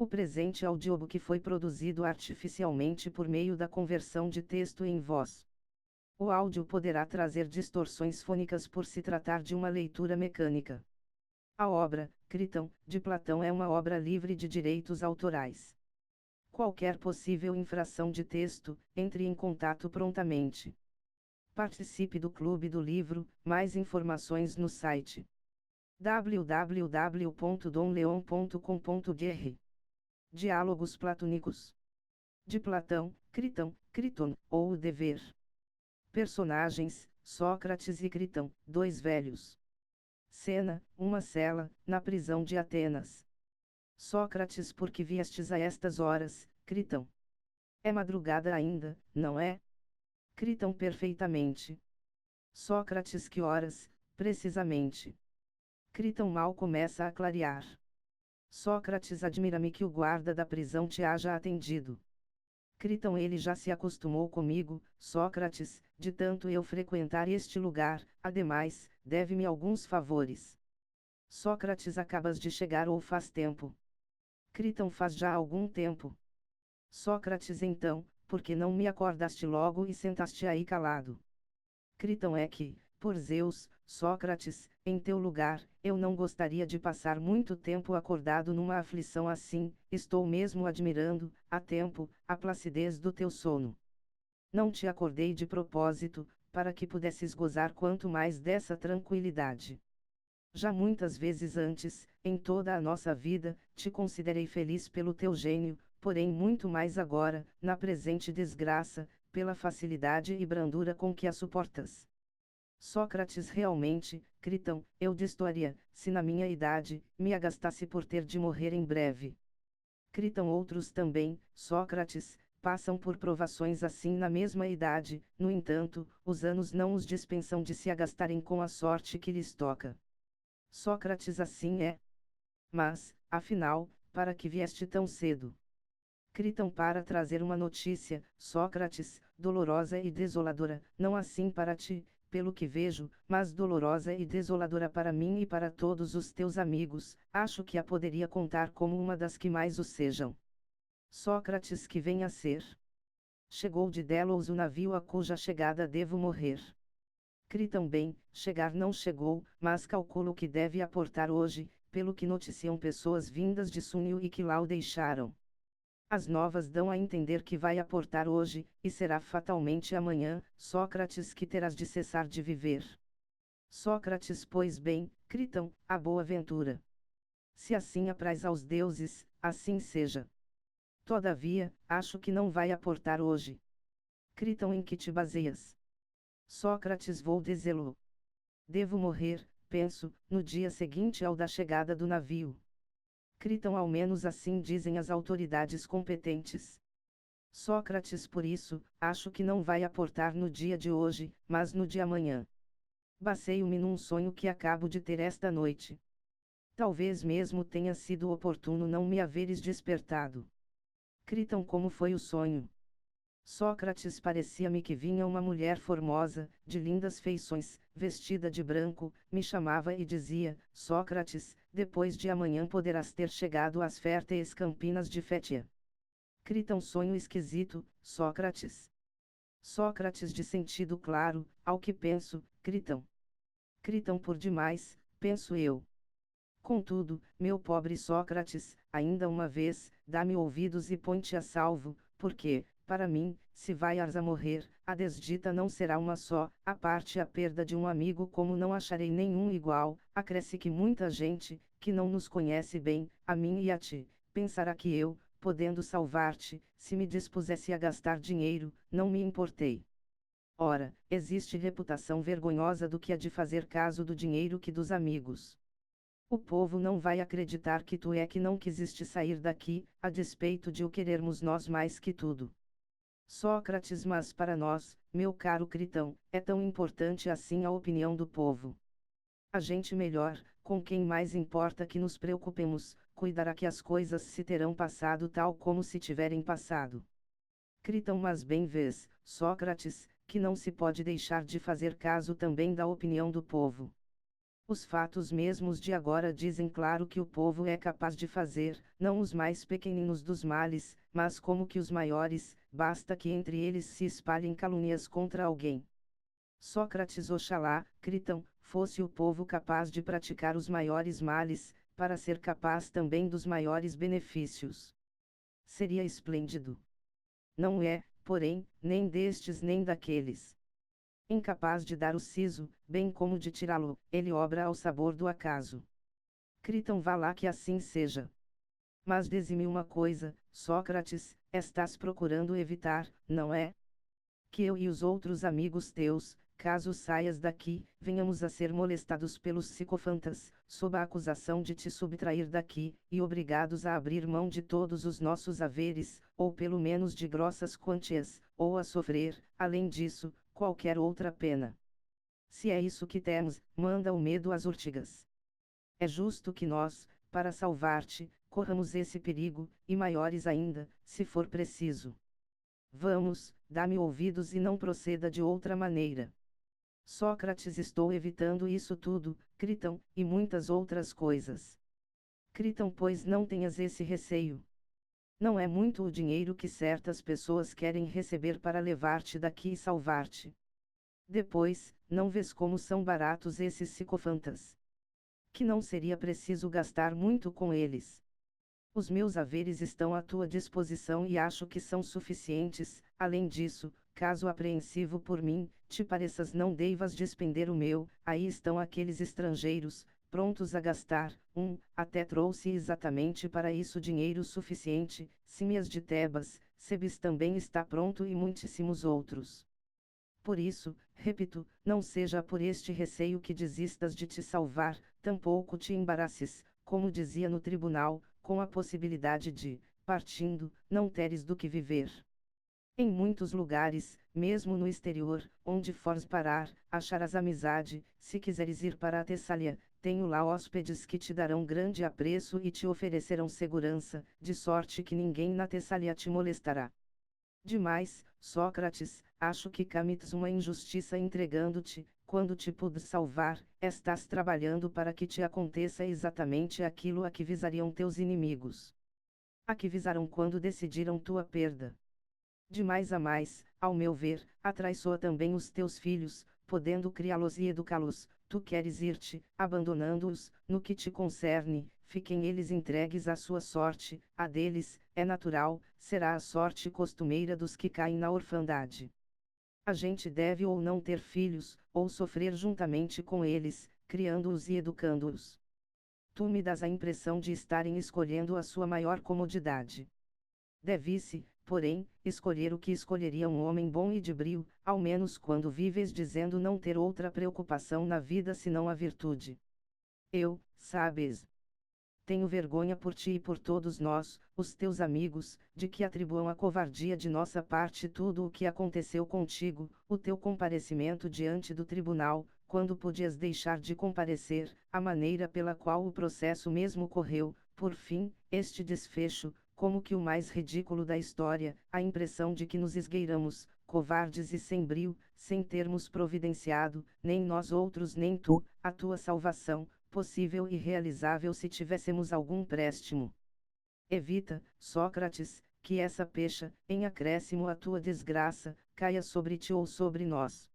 O presente audiobook foi produzido artificialmente por meio da conversão de texto em voz. O áudio poderá trazer distorções fônicas por se tratar de uma leitura mecânica. A obra, Criton, de Platão é uma obra livre de direitos autorais. Qualquer possível infração de texto, entre em contato prontamente. Participe do Clube do Livro, mais informações no site www.domleon.com.br. Diálogos platônicos. De Platão, Criton, Criton, ou o dever. Personagens, Sócrates e Criton, dois velhos. Cena, uma cela, na prisão de Atenas. Sócrates, por que viestes a estas horas, Criton? É madrugada ainda, não é? Criton, perfeitamente. Sócrates, que horas, precisamente? Criton, mal começa a clarear. Sócrates, admira-me que o guarda da prisão te haja atendido. Criton, ele já se acostumou comigo, Sócrates, de tanto eu frequentar este lugar, ademais, deve-me alguns favores. Sócrates, acabas de chegar ou faz tempo? Criton, faz já algum tempo. Sócrates, então, por que não me acordaste logo e sentaste aí calado? Criton, é que, por Zeus, Sócrates, em teu lugar, eu não gostaria de passar muito tempo acordado numa aflição assim, estou mesmo admirando, há tempo, a placidez do teu sono. Não te acordei de propósito, para que pudesses gozar quanto mais dessa tranquilidade. Já muitas vezes antes, em toda a nossa vida, te considerei feliz pelo teu gênio, porém muito mais agora, na presente desgraça, pela facilidade e brandura com que a suportas. Sócrates, realmente, Criton, eu destoaria, se na minha idade, me agastasse por ter de morrer em breve. Criton, outros também, Sócrates, passam por provações assim na mesma idade, no entanto, os anos não os dispensam de se agastarem com a sorte que lhes toca. Sócrates, assim é. Mas, afinal, para que vieste tão cedo? Criton, para trazer uma notícia, Sócrates, dolorosa e desoladora, não assim para ti, pelo que vejo, mas dolorosa e desoladora para mim e para todos os teus amigos, acho que a poderia contar como uma das que mais o sejam. Sócrates, que vem a ser. Chegou de Delos o navio a cuja chegada devo morrer. Criton, bem, chegar não chegou, mas calculo que deve aportar hoje, pelo que noticiam pessoas vindas de Súnio e que lá o deixaram. As novas dão a entender que vai aportar hoje, e será fatalmente amanhã, Sócrates, que terás de cessar de viver. Sócrates, pois bem, Criton, a boa ventura. Se assim apraz aos deuses, assim seja. Todavia, acho que não vai aportar hoje. Criton, em que te baseias? Sócrates, vou dizê-lo. Devo morrer, penso, no dia seguinte ao da chegada do navio. Criton, ao menos assim dizem as autoridades competentes. Sócrates, por isso, acho que não vai aportar no dia de hoje, mas no de amanhã. Baseio-me num sonho que acabo de ter esta noite. Talvez mesmo tenha sido oportuno não me haveres despertado. Criton, como foi o sonho? Sócrates, parecia-me que vinha uma mulher formosa, de lindas feições, vestida de branco, me chamava e dizia: Sócrates, depois de amanhã poderás ter chegado às férteis campinas de Fétia. Criton, sonho esquisito, Sócrates. Sócrates, de sentido claro, ao que penso, Criton. Criton, por demais, penso eu. Contudo, meu pobre Sócrates, ainda uma vez, dá-me ouvidos e põe-te a salvo, porque, para mim, se vaias a morrer, a desdita não será uma só, a parte a perda de um amigo como não acharei nenhum igual, acresce que muita gente, que não nos conhece bem, a mim e a ti, pensará que eu, podendo salvar-te, se me dispusesse a gastar dinheiro, não me importei. Ora, existe reputação vergonhosa do que há de fazer caso do dinheiro que dos amigos. O povo não vai acreditar que tu é que não quiseste sair daqui, a despeito de o querermos nós mais que tudo. Sócrates, mas para nós, meu caro Criton, é tão importante assim a opinião do povo. A gente melhor, com quem mais importa que nos preocupemos, cuidará que as coisas se terão passado tal como se tiverem passado. Criton, mas bem vês, Sócrates, que não se pode deixar de fazer caso também da opinião do povo. Os fatos mesmos de agora dizem claro que o povo é capaz de fazer, não os mais pequeninos dos males, mas como que os maiores, basta que entre eles se espalhem calúnias contra alguém. Sócrates, oxalá, Critão, fosse o povo capaz de praticar os maiores males, para ser capaz também dos maiores benefícios. Seria esplêndido. Não é, porém, nem destes nem daqueles. Incapaz de dar o siso, bem como de tirá-lo, ele obra ao sabor do acaso. Critão, vá lá que assim seja. Mas dize-me uma coisa, Sócrates, estás procurando evitar, não é? Que eu e os outros amigos teus, caso saias daqui, venhamos a ser molestados pelos sicofantas, sob a acusação de te subtrair daqui, e obrigados a abrir mão de todos os nossos haveres, ou pelo menos de grossas quantias, ou a sofrer, além disso, qualquer outra pena. Se é isso que temos, manda o medo às urtigas. É justo que nós, para salvar-te, corramos esse perigo, e maiores ainda, se for preciso. Vamos, dá-me ouvidos e não proceda de outra maneira. Sócrates, estou evitando isso tudo, Critão, e muitas outras coisas. Critão, pois não tenhas esse receio. Não é muito o dinheiro que certas pessoas querem receber para levar-te daqui e salvar-te. Depois, não vês como são baratos esses sicofantas? Que não seria preciso gastar muito com eles. Os meus haveres estão à tua disposição e acho que são suficientes. Além disso, caso apreensivo por mim, te pareças não deivas despender o meu, aí estão aqueles estrangeiros, prontos a gastar, até trouxe exatamente para isso dinheiro suficiente, Símias de Tebas, Sebes também está pronto e muitíssimos outros. Por isso, repito, não seja por este receio que desistas de te salvar, tampouco te embaraçes, como dizia no tribunal, com a possibilidade de, partindo, não teres do que viver. Em muitos lugares, mesmo no exterior, onde fores parar, acharás amizade. Se quiseres ir para a Tessália, tenho lá hóspedes que te darão grande apreço e te oferecerão segurança, de sorte que ninguém na Tessália te molestará. Demais, Sócrates, acho que cometes uma injustiça entregando-te, quando te pude salvar, estás trabalhando para que te aconteça exatamente aquilo a que visariam teus inimigos. A que visaram quando decidiram tua perda. De mais a mais, ao meu ver, atraiçoa também os teus filhos, podendo criá-los e educá-los. Tu queres ir-te, abandonando-os, no que te concerne, fiquem eles entregues à sua sorte, a deles, é natural, será a sorte costumeira dos que caem na orfandade. A gente deve ou não ter filhos, ou sofrer juntamente com eles, criando-os e educando-os. Tu me dás a impressão de estarem escolhendo a sua maior comodidade. Deve-se, porém, escolher o que escolheria um homem bom e de brio, ao menos quando vives dizendo não ter outra preocupação na vida senão a virtude. Eu, sabes, tenho vergonha por ti e por todos nós, os teus amigos, de que atribuam à covardia de nossa parte tudo o que aconteceu contigo, o teu comparecimento diante do tribunal, quando podias deixar de comparecer, a maneira pela qual o processo mesmo correu, por fim, este desfecho, como que o mais ridículo da história, a impressão de que nos esgueiramos, covardes e sem brio, sem termos providenciado, nem nós outros nem tu, a tua salvação, possível e realizável se tivéssemos algum préstimo. Evita, Sócrates, que essa pecha, em acréscimo à tua desgraça, caia sobre ti ou sobre nós.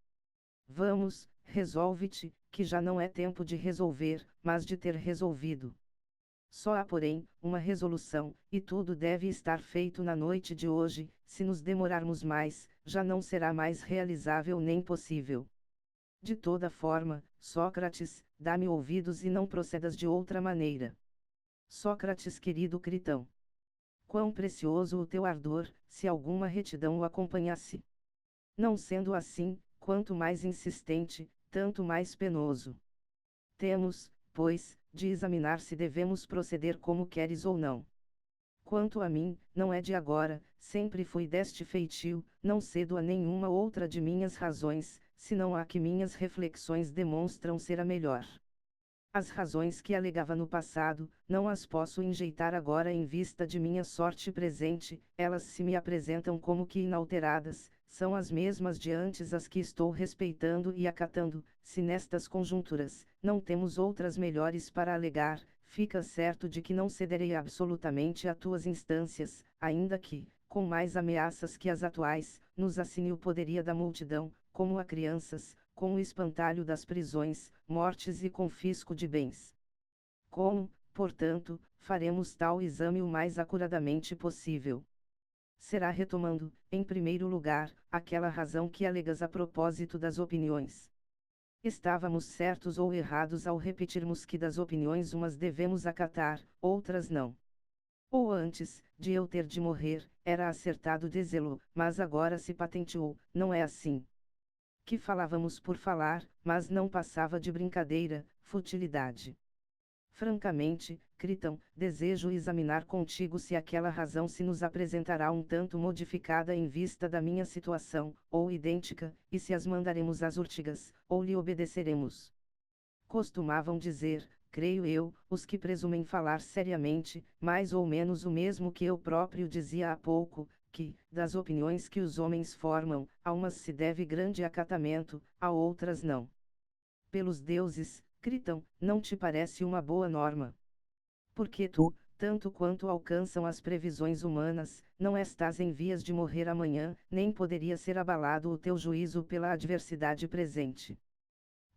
Vamos, resolve-te, que já não é tempo de resolver, mas de ter resolvido. Só há, porém, uma resolução, e tudo deve estar feito na noite de hoje. Se nos demorarmos mais, já não será mais realizável nem possível. De toda forma, Sócrates, dá-me ouvidos e não procedas de outra maneira. Sócrates, querido Critão. Quão precioso o teu ardor, se alguma retidão o acompanhasse. Não sendo assim, quanto mais insistente, tanto mais penoso. Temos, pois, de examinar se devemos proceder como queres ou não. Quanto a mim, não é de agora, sempre fui deste feitio, não cedo a nenhuma outra de minhas razões, senão a que minhas reflexões demonstram ser a melhor. As razões que alegava no passado, não as posso enjeitar agora em vista de minha sorte presente, elas se me apresentam como que inalteradas, são as mesmas de antes as que estou respeitando e acatando. Se nestas conjunturas, não temos outras melhores para alegar, fica certo de que não cederei absolutamente a tuas instâncias, ainda que, com mais ameaças que as atuais, nos assine o poderia da multidão, como a crianças, com o espantalho das prisões, mortes e confisco de bens. Como, portanto, faremos tal exame o mais acuradamente possível? Será retomando, em primeiro lugar, aquela razão que alegas a propósito das opiniões. Estávamos certos ou errados ao repetirmos que das opiniões umas devemos acatar, outras não. Ou antes, de eu ter de morrer, era acertado dizê-lo, mas agora se patenteou, não é assim. Que falávamos por falar, mas não passava de brincadeira, futilidade. Francamente, Critão, desejo examinar contigo se aquela razão se nos apresentará um tanto modificada em vista da minha situação, ou idêntica, e se as mandaremos às urtigas, ou lhe obedeceremos. Costumavam dizer, creio eu, os que presumem falar seriamente, mais ou menos o mesmo que eu próprio dizia há pouco, que, das opiniões que os homens formam, a umas se deve grande acatamento, a outras não. Pelos deuses, Critão, não te parece uma boa norma? Porque tu, tanto quanto alcançam as previsões humanas, não estás em vias de morrer amanhã, nem poderia ser abalado o teu juízo pela adversidade presente.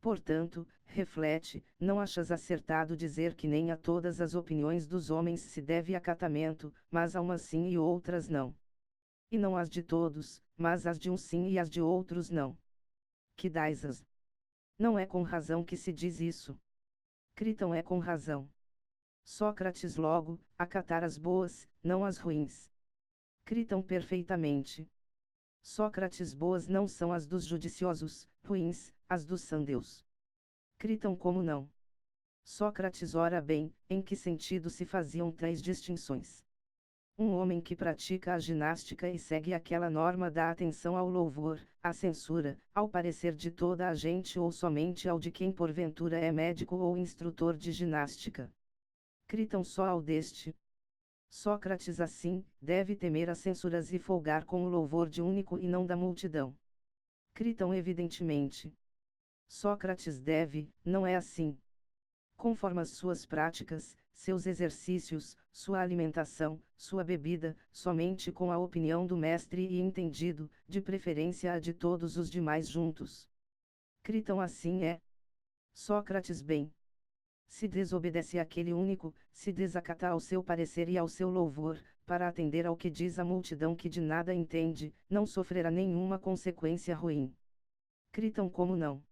Portanto, reflete, não achas acertado dizer que nem a todas as opiniões dos homens se deve acatamento, mas a umas sim e outras não. E não as de todos, mas as de uns sim e as de outros não. Que dais-as? Não é com razão que se diz isso. Critão é com razão. Sócrates logo, acatar as boas, não as ruins. Critão perfeitamente. Sócrates boas não são as dos judiciosos, ruins, as dos sandeus. Critão como não? Sócrates ora bem, em que sentido se faziam tais distinções? Um homem que pratica a ginástica e segue aquela norma dá atenção ao louvor, à censura, ao parecer de toda a gente ou somente ao de quem porventura é médico ou instrutor de ginástica. Critão só ao deste. Sócrates assim, deve temer as censuras e folgar com o louvor de único e não da multidão. Critão evidentemente. Sócrates deve, não é assim. Conforme as suas práticas, seus exercícios, sua alimentação, sua bebida, somente com a opinião do mestre e entendido, de preferência a de todos os demais juntos. Critão assim é. Sócrates bem. Se desobedece àquele único, se desacata ao seu parecer e ao seu louvor, para atender ao que diz a multidão que de nada entende, não sofrerá nenhuma consequência ruim. Critão como não?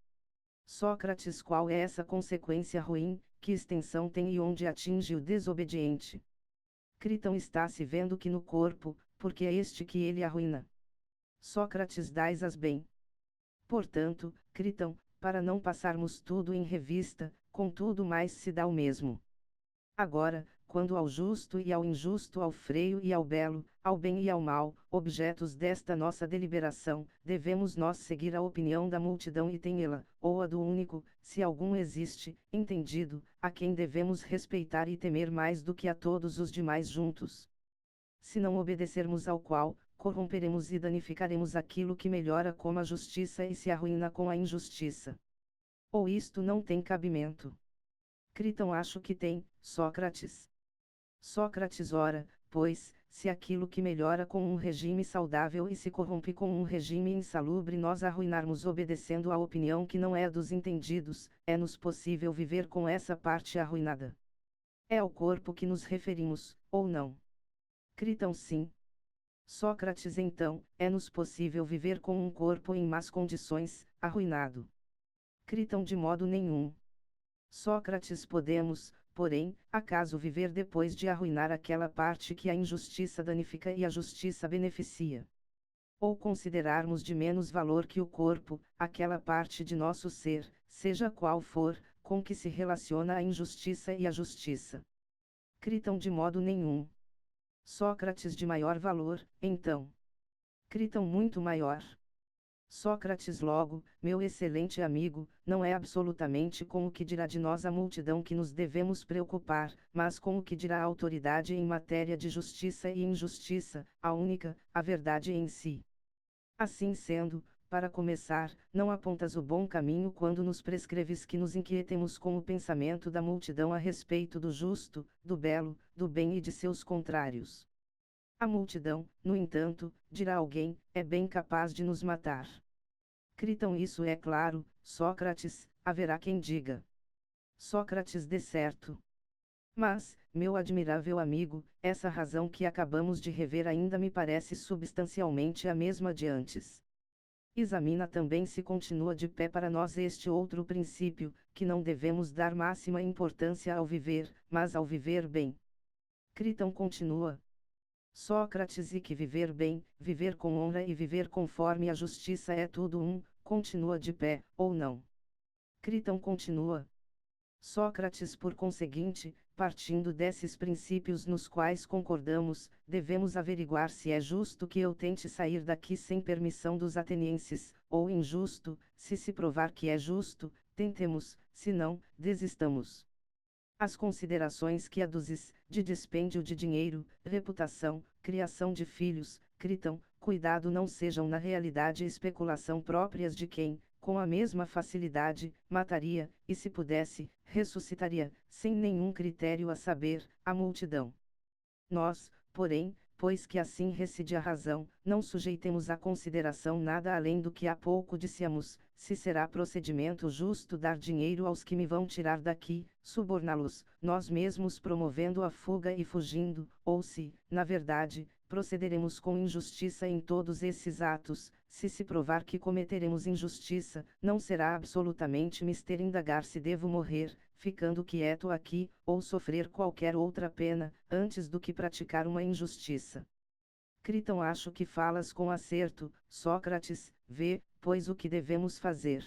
Sócrates, qual é essa consequência ruim, que extensão tem e onde atinge o desobediente? Critão está se vendo que no corpo, porque é este que ele arruína. Sócrates dais-as bem. Portanto, Critão, para não passarmos tudo em revista, contudo mais se dá o mesmo. Agora, quando ao justo e ao injusto, ao freio e ao belo, ao bem e ao mal, objetos desta nossa deliberação, devemos nós seguir a opinião da multidão e tê-la, ou a do único, se algum existe, entendido, a quem devemos respeitar e temer mais do que a todos os demais juntos. Se não obedecermos ao qual, corromperemos e danificaremos aquilo que melhora com a justiça e se arruína com a injustiça. Ou isto não tem cabimento? Critão acho que tem, Sócrates. Sócrates ora, pois, se aquilo que melhora com um regime saudável e se corrompe com um regime insalubre nós arruinarmos obedecendo à opinião que não é dos entendidos, é-nos possível viver com essa parte arruinada? É ao corpo que nos referimos, ou não? Critão sim. Sócrates então, é-nos possível viver com um corpo em más condições, arruinado? Critão de modo nenhum. Sócrates podemos, porém, acaso viver depois de arruinar aquela parte que a injustiça danifica e a justiça beneficia? Ou considerarmos de menos valor que o corpo, aquela parte de nosso ser, seja qual for, com que se relaciona a injustiça e a justiça? Critão de modo nenhum. Sócrates de maior valor, então? Critão muito maior. Sócrates logo, meu excelente amigo, não é absolutamente com o que dirá de nós a multidão que nos devemos preocupar, mas com o que dirá a autoridade em matéria de justiça e injustiça, a única, a verdade em si. Assim sendo, para começar, não apontas o bom caminho quando nos prescreves que nos inquietemos com o pensamento da multidão a respeito do justo, do belo, do bem e de seus contrários. A multidão, no entanto, dirá alguém, é bem capaz de nos matar. Critam isso é claro, Sócrates, haverá quem diga. Sócrates de certo. Mas, meu admirável amigo, essa razão que acabamos de rever ainda me parece substancialmente a mesma de antes. Examina também se continua de pé para nós este outro princípio, que não devemos dar máxima importância ao viver, mas ao viver bem. Critão continua. Sócrates e que viver bem, viver com honra e viver conforme a justiça é tudo um, continua de pé, ou não. Critão continua. Sócrates, por conseguinte, partindo desses princípios nos quais concordamos, devemos averiguar se é justo que eu tente sair daqui sem permissão dos atenienses, ou injusto, se provar que é justo, tentemos, se não, desistamos. As considerações que aduzes, de dispêndio de dinheiro, reputação, criação de filhos, Critão, cuidado não sejam na realidade especulação próprias de quem, com a mesma facilidade, mataria, e se pudesse, ressuscitaria, sem nenhum critério a saber, a multidão. Nós, porém, pois que assim reside a razão, não sujeitemos à consideração nada além do que há pouco dissemos, se será procedimento justo dar dinheiro aos que me vão tirar daqui, suborná-los, nós mesmos promovendo a fuga e fugindo, ou se, na verdade, procederemos com injustiça em todos esses atos, se provar que cometeremos injustiça, não será absolutamente mister indagar se devo morrer, ficando quieto aqui, ou sofrer qualquer outra pena, antes do que praticar uma injustiça. Critão, acho que falas com acerto, Sócrates, vê, pois o que devemos fazer.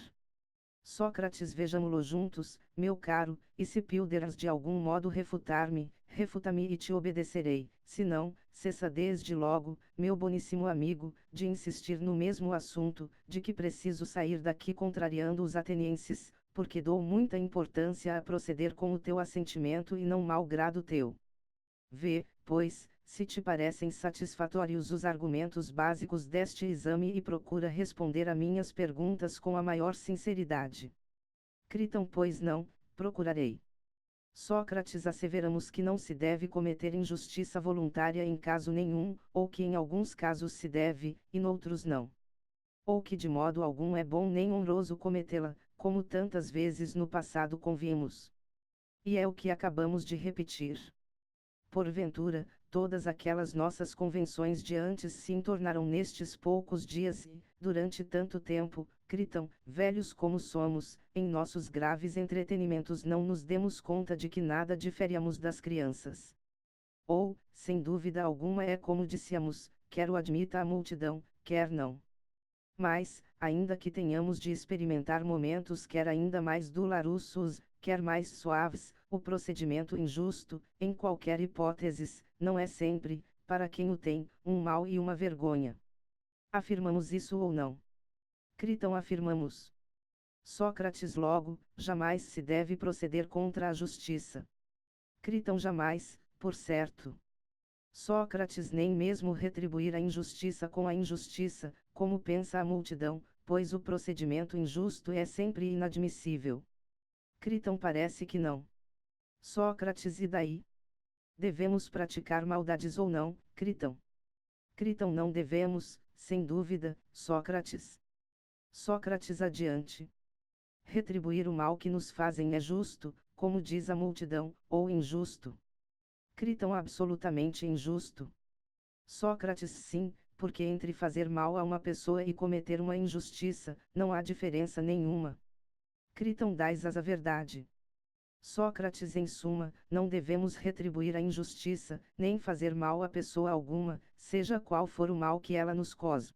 Sócrates, vejamo-lo juntos, meu caro, e se pilderas de algum modo refutar-me, refuta-me e te obedecerei, se não, cessa desde logo, meu boníssimo amigo, de insistir no mesmo assunto, de que preciso sair daqui contrariando os atenienses, porque dou muita importância a proceder com o teu assentimento e não mau grado teu. Vê, pois, se te parecem satisfatórios os argumentos básicos deste exame e procura responder a minhas perguntas com a maior sinceridade. Critão, pois não, procurarei. Sócrates, asseveramos que não se deve cometer injustiça voluntária em caso nenhum, ou que em alguns casos se deve, e noutros não. Ou que de modo algum é bom nem honroso cometê-la, como tantas vezes no passado convimos. E é o que acabamos de repetir. Porventura, todas aquelas nossas convenções de antes se entornaram nestes poucos dias e, durante tanto tempo, Critão, velhos como somos, em nossos graves entretenimentos não nos demos conta de que nada diferíamos das crianças. Ou, sem dúvida alguma é como dissemos, quer o admita a multidão, quer não. Mas, ainda que tenhamos de experimentar momentos quer ainda mais dolorosos, quer mais suaves, o procedimento injusto, em qualquer hipótese, não é sempre, para quem o tem, um mal e uma vergonha. Afirmamos isso ou não? Critão, afirmamos. Sócrates, logo, jamais se deve proceder contra a justiça. Critão, jamais, por certo. Sócrates, nem mesmo retribuir a injustiça com a injustiça, como pensa a multidão, pois o procedimento injusto é sempre inadmissível. Critão, parece que não. Sócrates, e daí? Devemos praticar maldades ou não, Critão? Critão, não devemos, sem dúvida, Sócrates. Sócrates, adiante. Retribuir o mal que nos fazem é justo, como diz a multidão, ou injusto? Critão, absolutamente injusto. Sócrates, sim, porque entre fazer mal a uma pessoa e cometer uma injustiça, não há diferença nenhuma. Critão, dais-as a verdade. Sócrates, em suma, não devemos retribuir a injustiça, nem fazer mal a pessoa alguma, seja qual for o mal que ela nos cause.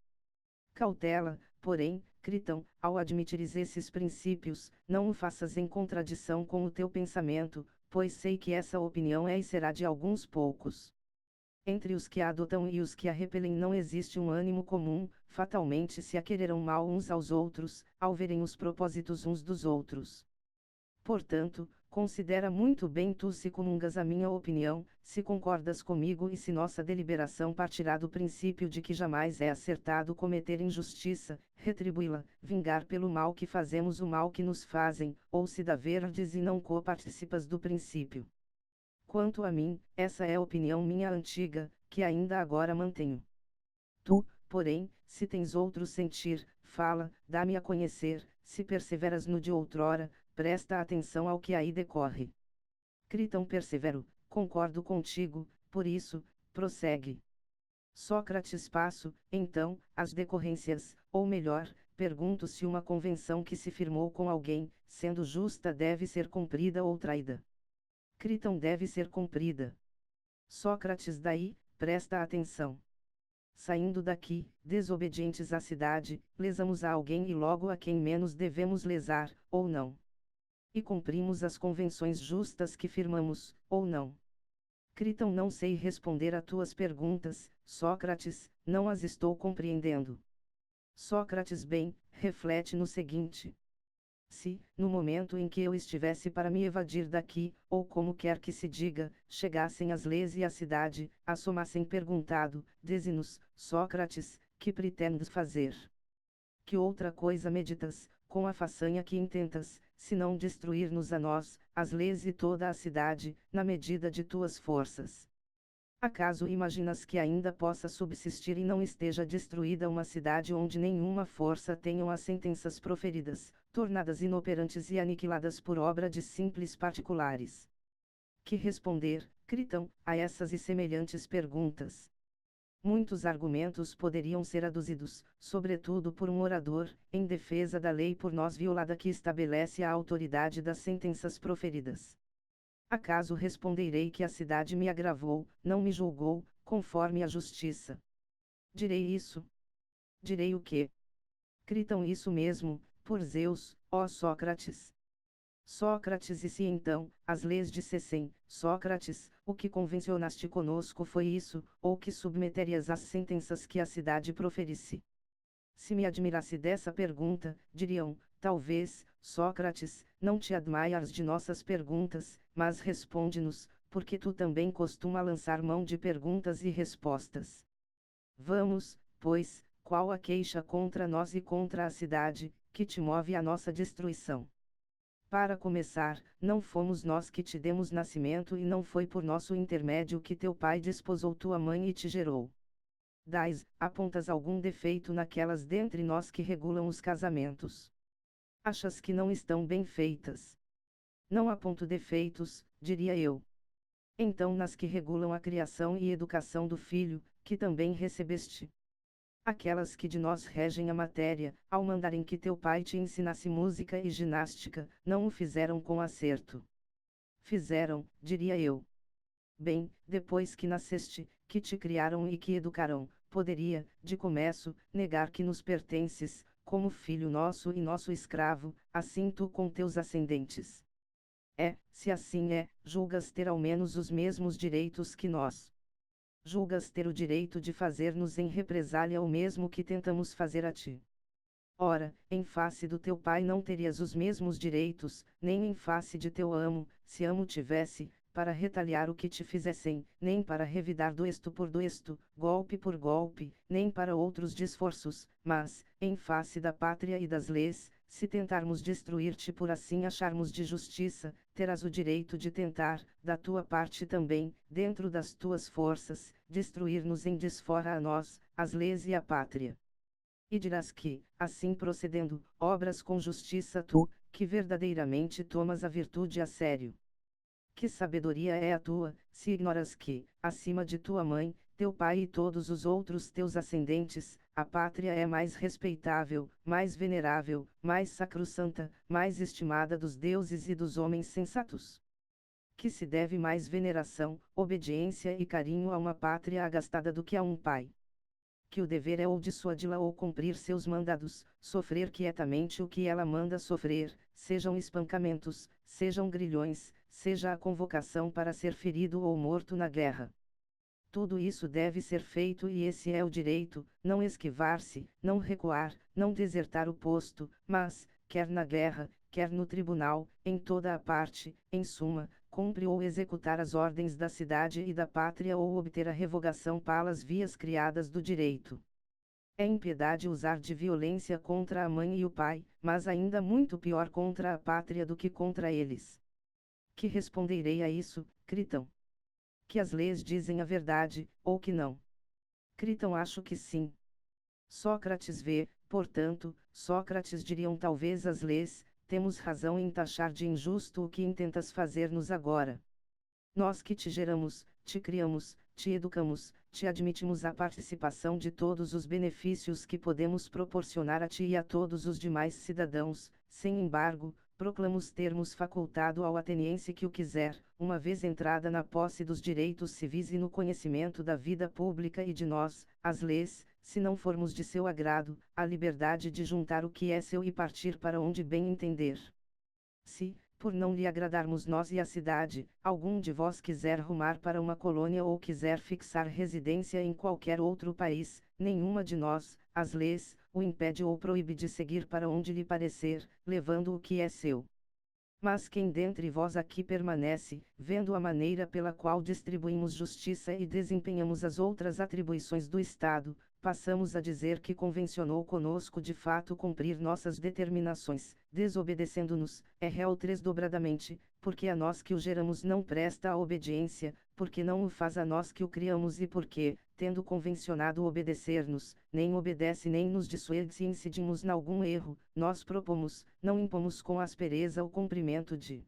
Cautela, porém, Critão, ao admitires esses princípios, não o faças em contradição com o teu pensamento, pois sei que essa opinião é e será de alguns poucos. Entre os que a adotam e os que a repelem não existe um ânimo comum, fatalmente se aquererão mal uns aos outros, ao verem os propósitos uns dos outros. Portanto, Considera muito bem tu se comungas a minha opinião, se concordas comigo e se nossa deliberação partirá do princípio de que jamais é acertado cometer injustiça, retribuí-la, vingar pelo mal que fazemos o mal que nos fazem, ou se da verdes e não coparticipas do princípio. Quanto a mim, essa é a opinião minha antiga, que ainda agora mantenho. Tu, porém, se tens outro sentir, fala, dá-me a conhecer, se perseveras no de outrora, presta atenção ao que aí decorre. Critão persevero, concordo contigo, por isso, prossegue. Sócrates passo, então, as decorrências, ou melhor, pergunto se uma convenção que se firmou com alguém, sendo justa deve ser cumprida ou traída. Critão deve ser cumprida. Sócrates daí, presta atenção. Saindo daqui, desobedientes à cidade, lesamos a alguém e logo a quem menos devemos lesar, ou não. E cumprimos as convenções justas que firmamos, ou não. Critão não sei responder a tuas perguntas, Sócrates, não as estou compreendendo. Sócrates bem, reflete no seguinte. Se, no momento em que eu estivesse para me evadir daqui, ou como quer que se diga, chegassem as leis e a cidade, assomassem perguntado, dize-nos, Sócrates, que pretendes fazer? Que outra coisa meditas, com a façanha que intentas, se não destruir-nos a nós, as leis e toda a cidade, na medida de tuas forças? Acaso imaginas que ainda possa subsistir e não esteja destruída uma cidade onde nenhuma força tenham as sentenças proferidas, tornadas inoperantes e aniquiladas por obra de simples particulares? Que responder, Critão, a essas e semelhantes perguntas? Muitos argumentos poderiam ser aduzidos, sobretudo por um orador, em defesa da lei por nós violada que estabelece a autoridade das sentenças proferidas. Acaso responderei que a cidade me agravou, não me julgou, conforme a justiça? Direi isso? Direi o quê? Critão isso mesmo, por Zeus, ó Sócrates. Sócrates e se então, as leis dissessem, Sócrates, o que convencionaste conosco foi isso, ou que submeterias às sentenças que a cidade proferisse? Se me admirasse dessa pergunta, diriam, talvez, Sócrates, não te admires de nossas perguntas, mas responde-nos, porque tu também costuma lançar mão de perguntas e respostas. Vamos, pois, qual a queixa contra nós e contra a cidade, que te move à nossa destruição? Para começar, não fomos nós que te demos nascimento e não foi por nosso intermédio que teu pai desposou tua mãe e te gerou. Apontas algum defeito naquelas dentre nós que regulam os casamentos? Achas que não estão bem feitas? Não aponto defeitos, diria eu. Então nas que regulam a criação e educação do filho, que também recebeste. Aquelas que de nós regem a matéria, ao mandarem que teu pai te ensinasse música e ginástica, não o fizeram com acerto. Fizeram, diria eu. Bem, depois que nasceste, que te criaram e que educaram, poderia, de começo, negar que nos pertences, como filho nosso e nosso escravo, assim tu com teus ascendentes. Se assim é, julgas ter ao menos os mesmos direitos que nós. Julgas ter o direito de fazer-nos em represália o mesmo que tentamos fazer a ti. Ora, em face do teu pai não terias os mesmos direitos, nem em face de teu amo, se amo tivesse, para retaliar o que te fizessem, nem para revidar doesto por doesto, golpe por golpe, nem para outros desforços, mas, em face da pátria e das leis, se tentarmos destruir-te por assim acharmos de justiça, terás o direito de tentar, da tua parte também, dentro das tuas forças, destruir-nos em desfora a nós, as leis e a pátria. E dirás que, assim procedendo, obras com justiça tu, que verdadeiramente tomas a virtude a sério. Que sabedoria é a tua, se ignoras que, acima de tua mãe, teu pai e todos os outros teus ascendentes, a pátria é mais respeitável, mais venerável, mais sacrossanta, mais estimada dos deuses e dos homens sensatos? Que se deve mais veneração, obediência e carinho a uma pátria agastada do que a um pai? Que o dever é ou dissuadi-la ou cumprir seus mandados, sofrer quietamente o que ela manda sofrer, sejam espancamentos, sejam grilhões, seja a convocação para ser ferido ou morto na guerra. Tudo isso deve ser feito e esse é o direito, não esquivar-se, não recuar, não desertar o posto, mas, quer na guerra, quer no tribunal, em toda a parte, em suma, cumpre ou executar as ordens da cidade e da pátria ou obter a revogação pelas vias criadas do direito. É impiedade usar de violência contra a mãe e o pai, mas ainda muito pior contra a pátria do que contra eles. Que responderei a isso, Critão? Que as leis dizem a verdade, ou que não? Critão, acho que sim. Sócrates vê, portanto, Sócrates diriam talvez as leis, temos razão em taxar de injusto o que intentas fazer-nos agora. Nós que te geramos, te criamos, te educamos, te admitimos à participação de todos os benefícios que podemos proporcionar a ti e a todos os demais cidadãos, sem embargo, proclamos termos facultado ao ateniense que o quiser, uma vez entrada na posse dos direitos civis e no conhecimento da vida pública e de nós, as leis, se não formos de seu agrado, a liberdade de juntar o que é seu e partir para onde bem entender. Se, por não lhe agradarmos nós e a cidade, algum de vós quiser rumar para uma colônia ou quiser fixar residência em qualquer outro país, nenhuma de nós, as leis, o impede ou proíbe de seguir para onde lhe parecer, levando o que é seu. Mas quem dentre vós aqui permanece, vendo a maneira pela qual distribuímos justiça e desempenhamos as outras atribuições do Estado, passamos a dizer que convencionou conosco de fato cumprir nossas determinações, desobedecendo-nos, é réu tresdobradamente, porque a nós que o geramos não presta a obediência, porque não o faz a nós que o criamos e porque, tendo convencionado obedecer-nos, nem obedece nem nos dissuade se incidimos nalgum erro, nós propomos, não impomos com aspereza o cumprimento de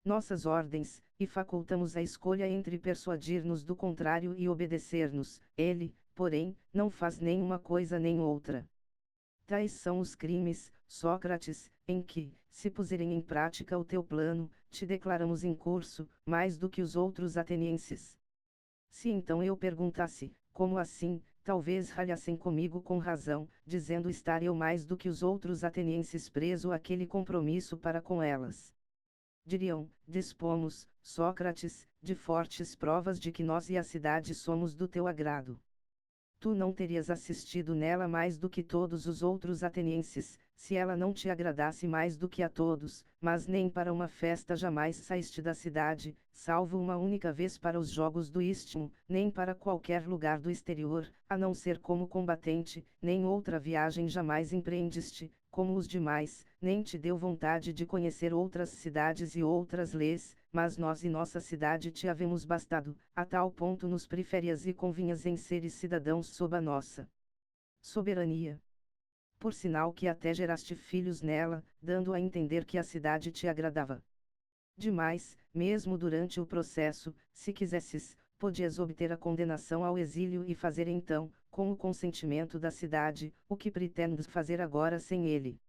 nossas ordens, e facultamos a escolha entre persuadir-nos do contrário e obedecer-nos, ele, porém, não faz nem uma coisa nem outra. Tais são os crimes, Sócrates, em que, se puserem em prática o teu plano, te declaramos incurso, mais do que os outros atenienses. Se então eu perguntasse, como assim, talvez ralhassem comigo com razão, dizendo estar eu mais do que os outros atenienses preso àquele compromisso para com elas. Diriam, dispomos, Sócrates, de fortes provas de que nós e a cidade somos do teu agrado. Tu não terias assistido nela mais do que todos os outros atenienses, se ela não te agradasse mais do que a todos, mas nem para uma festa jamais saíste da cidade, salvo uma única vez para os jogos do Istmo, nem para qualquer lugar do exterior, a não ser como combatente, nem outra viagem jamais empreendeste, como os demais, nem te deu vontade de conhecer outras cidades e outras leis, mas nós e nossa cidade te havemos bastado, a tal ponto nos preferias e convinhas em seres cidadãos sob a nossa soberania. Por sinal que até geraste filhos nela, dando a entender que a cidade te agradava. Demais, mesmo durante o processo, se quisesses, podias obter a condenação ao exílio e fazer então, com o consentimento da cidade, o que pretendes fazer agora sem ele.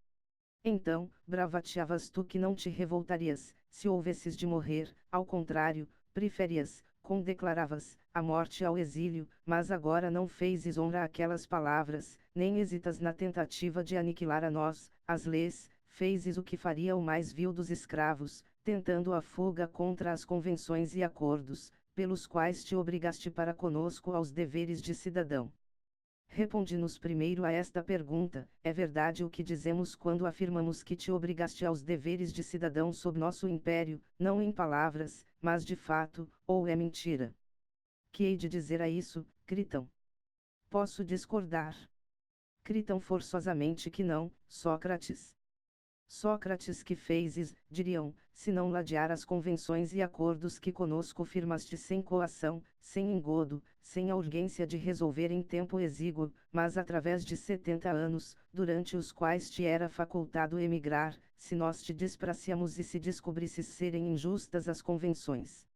Então, bravateavas tu que não te revoltarias, se houvesses de morrer, ao contrário, preferias, declaravas, a morte ao exílio, mas agora não fezes honra àquelas palavras, nem hesitas na tentativa de aniquilar a nós, as leis, fezes o que faria o mais vil dos escravos, tentando a fuga contra as convenções e acordos, pelos quais te obrigaste para conosco aos deveres de cidadão. Responde-nos primeiro a esta pergunta: é verdade o que dizemos quando afirmamos que te obrigaste aos deveres de cidadão sob nosso império, não em palavras, mas de fato, ou é mentira? Que hei de dizer a isso, Critão? Posso discordar. Critão forçosamente que não, Sócrates. Sócrates, que fezes, diriam, se não ladear as convenções e acordos que conosco firmaste sem coação, sem engodo, sem a urgência de resolver em tempo exíguo, mas através de 70 anos, durante os quais te era facultado emigrar, se nós te despreciamos e se descobrisses serem injustas as convenções.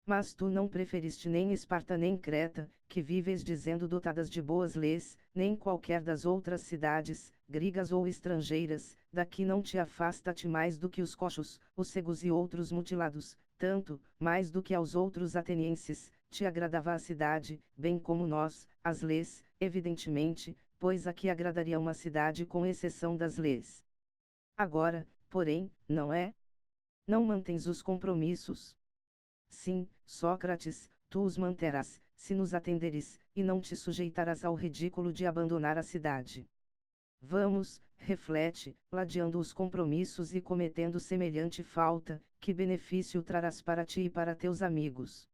Mas tu não preferiste nem Esparta nem Creta, que vives dizendo dotadas de boas leis, nem qualquer das outras cidades, gregas ou estrangeiras, daqui não te afasta-te mais do que os coxos, os cegos e outros mutilados, tanto, mais do que aos outros atenienses, te agradava a cidade, bem como nós, as leis, evidentemente, pois aqui agradaria uma cidade com exceção das leis. Agora, porém, não é? Não mantens os compromissos. Sim, Sócrates, tu os manterás, se nos atenderes, e não te sujeitarás ao ridículo de abandonar a cidade. Vamos, reflete, ladeando os compromissos e cometendo semelhante falta, que benefício trarás para ti e para teus amigos?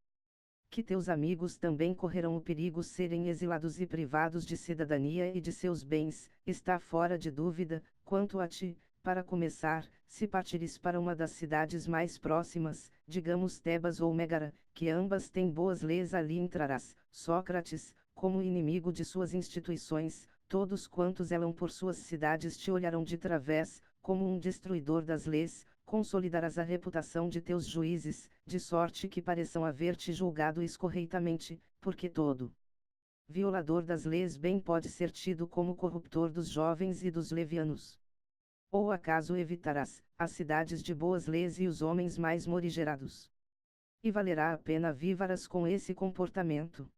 Que teus amigos também correrão o perigo de serem exilados e privados de cidadania e de seus bens, está fora de dúvida. Quanto a ti, para começar, se partires para uma das cidades mais próximas, digamos Tebas ou Megara, que ambas têm boas leis, ali entrarás, Sócrates, como inimigo de suas instituições. Todos quantos zelam por suas cidades te olharão de través, como um destruidor das leis. Consolidarás a reputação de teus juízes, de sorte que pareçam haver-te julgado escorreitamente, porque todo violador das leis bem pode ser tido como corruptor dos jovens e dos levianos. Ou acaso evitarás as cidades de boas leis e os homens mais morigerados? E valerá a pena vivarás com esse comportamento?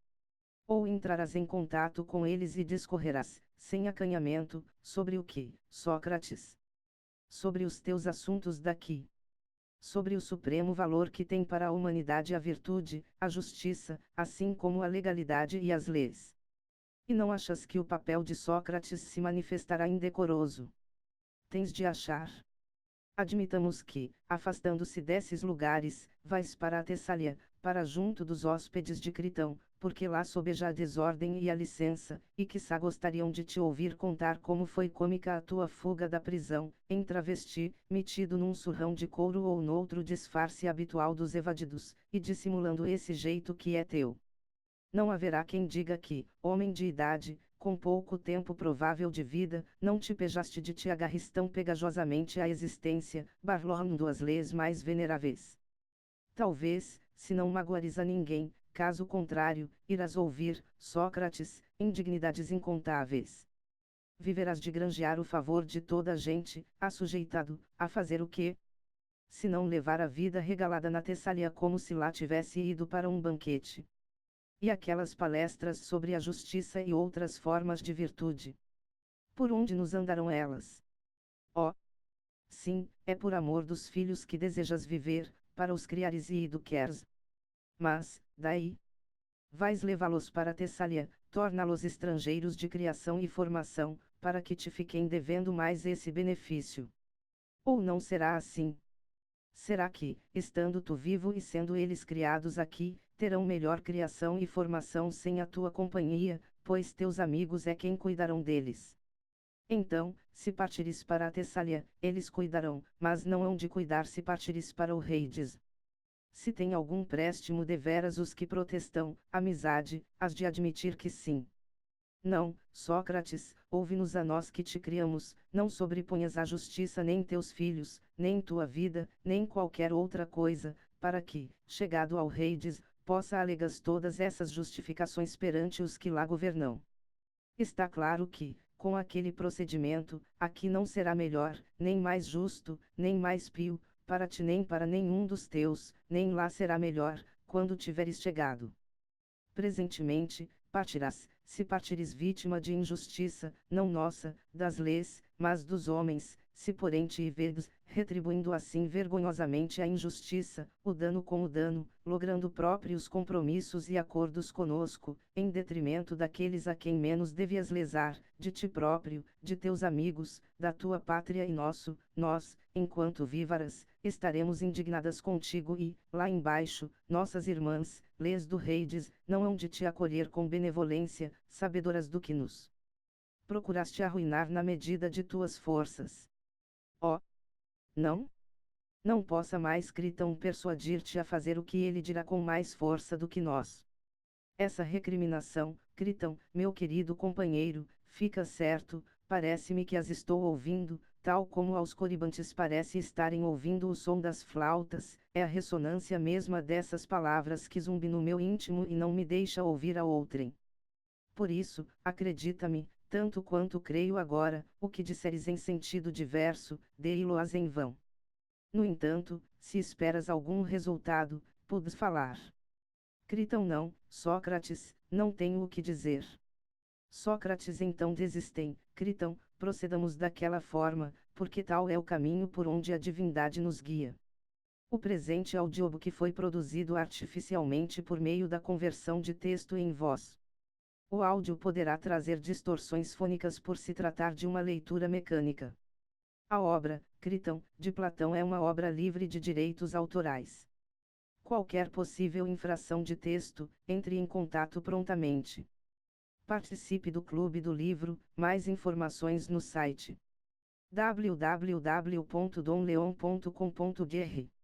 Ou entrarás em contato com eles e discorrerás, sem acanhamento, sobre o que, Sócrates? Sobre os teus assuntos daqui. Sobre o supremo valor que tem para a humanidade a virtude, a justiça, assim como a legalidade e as leis. E não achas que o papel de Sócrates se manifestará indecoroso? Tens de achar. Admitamos que, afastando-se desses lugares, vais para a Tessália, para junto dos hóspedes de Critão, porque lá sobeja a desordem e a licença, e quiçá gostariam de te ouvir contar como foi cômica a tua fuga da prisão, em travesti, metido num surrão de couro ou noutro disfarce habitual dos evadidos, e dissimulando esse jeito que é teu. Não haverá quem diga que, homem de idade, com pouco tempo provável de vida, não te pejaste de te agarres tão pegajosamente à existência, barlando as leis mais veneráveis. Talvez, se não magoares a ninguém, caso contrário, irás ouvir, Sócrates, indignidades incontáveis. Viverás de granjear o favor de toda a gente, assujeitado, a fazer o quê? Se não levar a vida regalada na Tessália como se lá tivesse ido para um banquete. E aquelas palestras sobre a justiça e outras formas de virtude. Por onde nos andarão elas? Oh! Sim, é por amor dos filhos que desejas viver, para os criares e educares. Mas, daí? Vais levá-los para Tessália, torná-los estrangeiros de criação e formação, para que te fiquem devendo mais esse benefício. Ou não será assim? Será que, estando tu vivo e sendo eles criados aqui, terão melhor criação e formação sem a tua companhia, pois teus amigos é quem cuidarão deles? Então, se partires para a Tessália, eles cuidarão, mas não hão de cuidar se partires para o Reides. Se tem algum préstimo deveras os que protestam, amizade, has de admitir que sim. Não, Sócrates, ouve-nos a nós que te criamos, não sobreponhas a justiça nem teus filhos, nem tua vida, nem qualquer outra coisa, para que, chegado ao Reides, possa alegas todas essas justificações perante os que lá governam. Está claro que, com aquele procedimento, aqui não será melhor, nem mais justo, nem mais pio, para ti nem para nenhum dos teus, nem lá será melhor, quando tiveres chegado. Presentemente, partirás, se partires vítima de injustiça, não nossa, das leis, mas dos homens, se porém te vedes, retribuindo assim vergonhosamente a injustiça, o dano com o dano, logrando próprios compromissos e acordos conosco, em detrimento daqueles a quem menos devias lesar, de ti próprio, de teus amigos, da tua pátria e nós, enquanto vívaras, estaremos indignadas contigo e, lá embaixo, nossas irmãs, leis do Reides, não hão de te acolher com benevolência, sabedoras do que nos procuraste arruinar na medida de tuas forças. Oh! Não? Não possa mais Critão persuadir-te a fazer o que ele dirá com mais força do que nós. Essa recriminação, Critão, meu querido companheiro, fica certo, parece-me que as estou ouvindo, tal como aos coribantes parece estarem ouvindo o som das flautas, é a ressonância mesma dessas palavras que zumbi no meu íntimo e não me deixa ouvir a outrem. Por isso, acredita-me, tanto quanto creio agora, o que disseres em sentido diverso, dei-lo-ás em vão. No entanto, se esperas algum resultado, podes falar. Critão não, Sócrates, não tenho o que dizer. Sócrates então desistem, Critão, procedamos daquela forma, porque tal é o caminho por onde a divindade nos guia. O presente audiobook que foi produzido artificialmente por meio da conversão de texto em voz. O áudio poderá trazer distorções fônicas por se tratar de uma leitura mecânica. A obra, Criton, de Platão é uma obra livre de direitos autorais. Qualquer possível infração de texto, entre em contato prontamente. Participe do Clube do Livro, mais informações no site www.domleon.com.br